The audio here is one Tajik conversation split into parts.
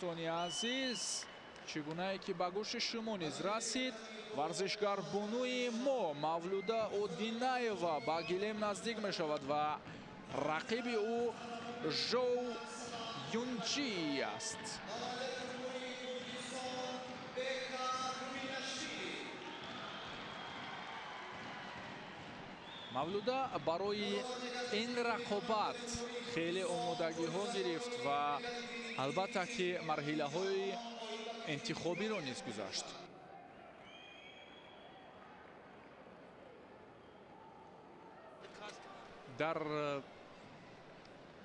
دوستانی عزیز، چگونه که به گوش شما نیز رسید، ورزشکار بانوی ما مولوده اودینایова به گلیم نزدیک می شود و رقیب او ژو یونچی است. مولوده برای این رقابت خیلی آمادگی ها گرفت و البته که مرحله های انتخابی را نیز گذاشت.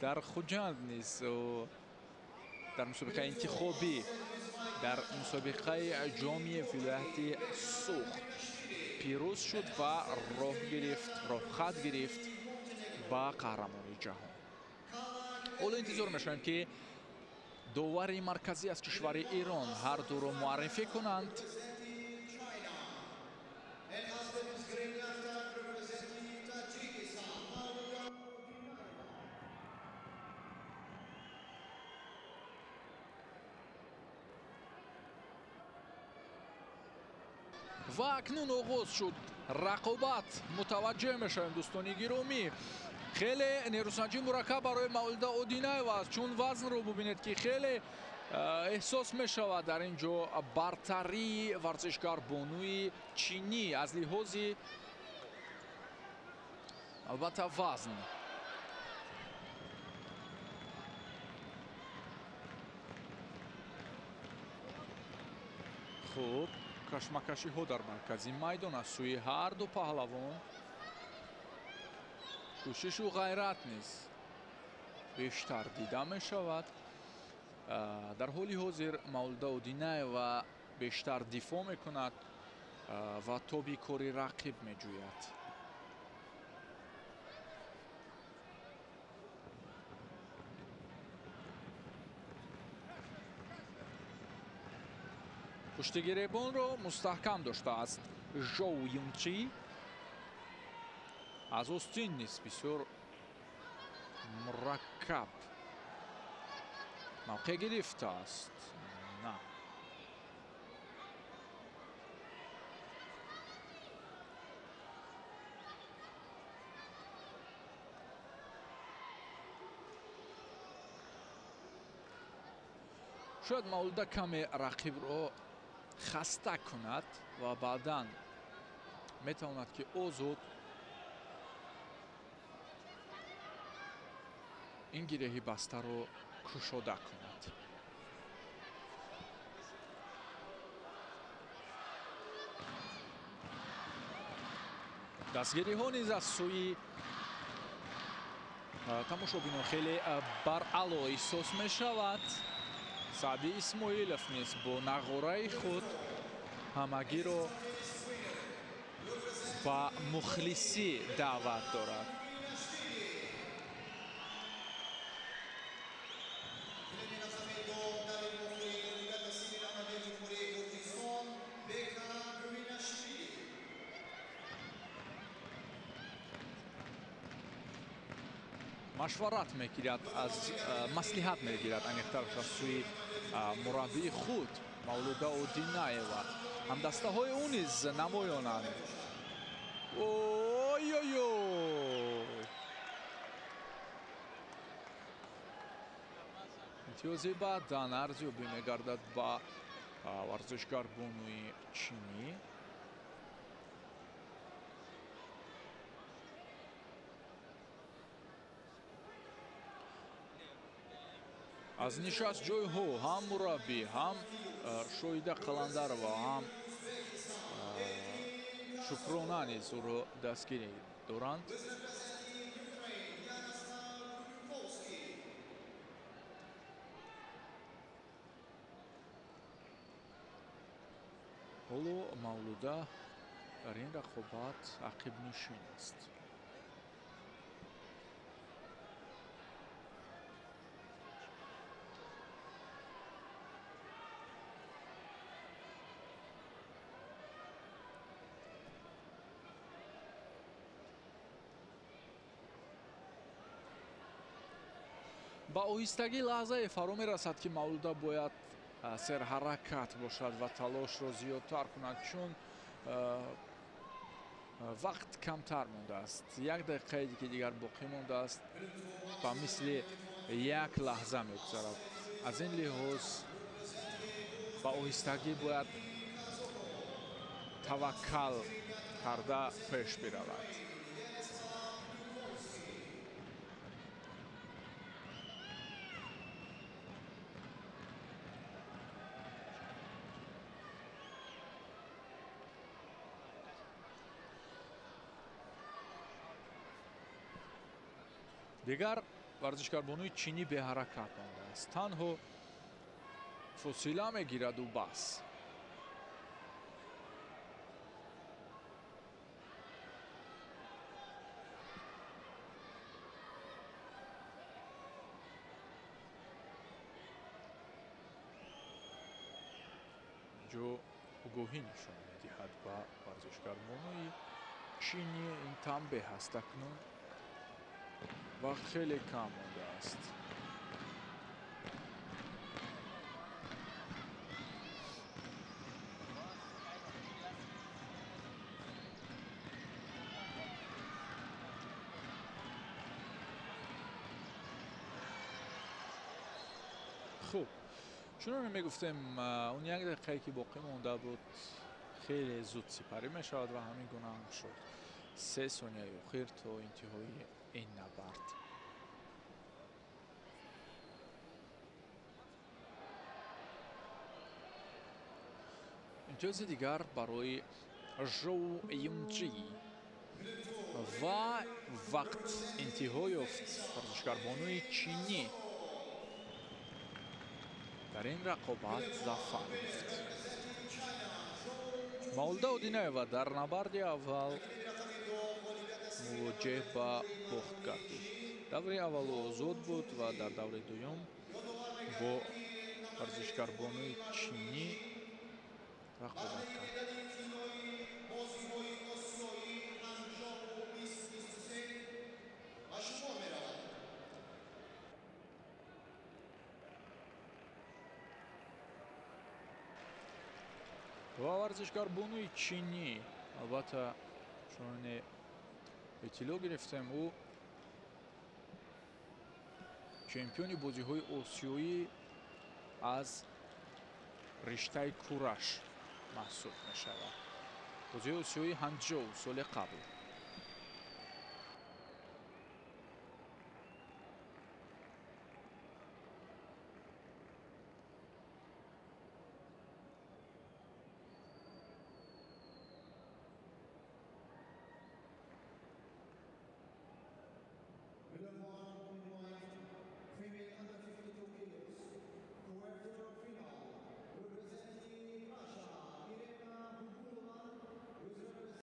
در خجند نیز در مسابقه انتخابی در مسابقه جام ولایت سوخت پیروز شد و راه خط گرفت با قهرمانی جهان. حالا انتظار می‌شویم که داور مرکزی از کشور ایران هر دو را معرفی کنند. و اکنون آغاز شد رقابت. متوجه میشویم دوستان گرامی، خیلی نیروسنجی مرکب برای مولوده اودینایова است، چون وزن رو ببینید که خیلی احساس می شود در اینجا برتری ورزشکار بانوی چینی از لحاظ البته وزن. خوب کشمکشی ها در مرکزی میدان از سوی هر دو پهلوان. کوشش و غیرت نیز بیشتر دیده می شود. در حال حاضر مولوده اودینایова بیشتر دفاع می کند و تابی کاری رقیب می جوید. پشت گریبان را مستحکم داشته است ژو یونچی. از آستین نیست بسیار مرکب موقع گرفته است. نه شاید مولوده کمی رقیب را خسته کند و بعداً میتواند که آزاد این گیرهی بسته را کشاده کند. دستگیری ها نیز از سوی تماشابینان خیلی برعلا احساس می شود. سعدی اسماعیلوف نیز با نغاره خود همگی را با مخلصی دعوت دارد. مشورت میگیرد از مصلحت میگیرد انیخترش از سوی مربی خود مولوده اودینایова. هم دسته های او نیز نمایانند. امتیازی بعداً ارزیابی میگردد با ورزشکار بانوی چینی. از نشست جای ها هم مربی هم شویده قلندرова هم شکرانه نیز او را دستگیری دارند. حالا مولوده در این رقابت عقب نشین است. ба оҳистагӣ лаҳзае фаро мерасад ки Мавлуда бояд серҳаракат бошад ва талошро зиёдтар кунад, чун вақт камтар мондааст. 1 дақиқаи ки дигар боқӣ мондааст ба мисли 1 лаҳза мегузарад. аз ин лиҳоз ба оҳистагӣ бояд таваккал карда пеш биравад. дигар варзишгарбонуи чинӣ беҳаракат мондааст. танҳо фосила мегираду бас. ҷо огоҳӣ нишон медиҳад ба варзишгарбонуи чини ин танбеҳ аст акнун ва хеле кам мондааст. хуб, чуноне мегуфтем он 1 дақиқае ки боқӣ монда буд хеле зуд сипарӣ мешавад ва ҳамин гуна ҳам шуд. 3 сонияи охир то интиҳои ин набард. имтиёзи дигар барои Жоу Юнҷи ва вақт интиҳо ёфт. варзишгарбонуи чинӣ дар ин рақобат зафар ёфт. Мавлуда Одинаева дар набарди аввал мувоҷеҳ ба бохт гардид. даври аввалу озод буд ва дар даври дуюм бо варзишгарбонуи чинӣ рақобат кард. ва варзишгарбонуи чинӣ албатта чуноне иттилоъ гирифтем ӯ чемпиони бозиҳои осиёӣ аз риштаи кураш маҳсуб мешавад. бозиҳои осиёи Ҳанҷоу соли қабл.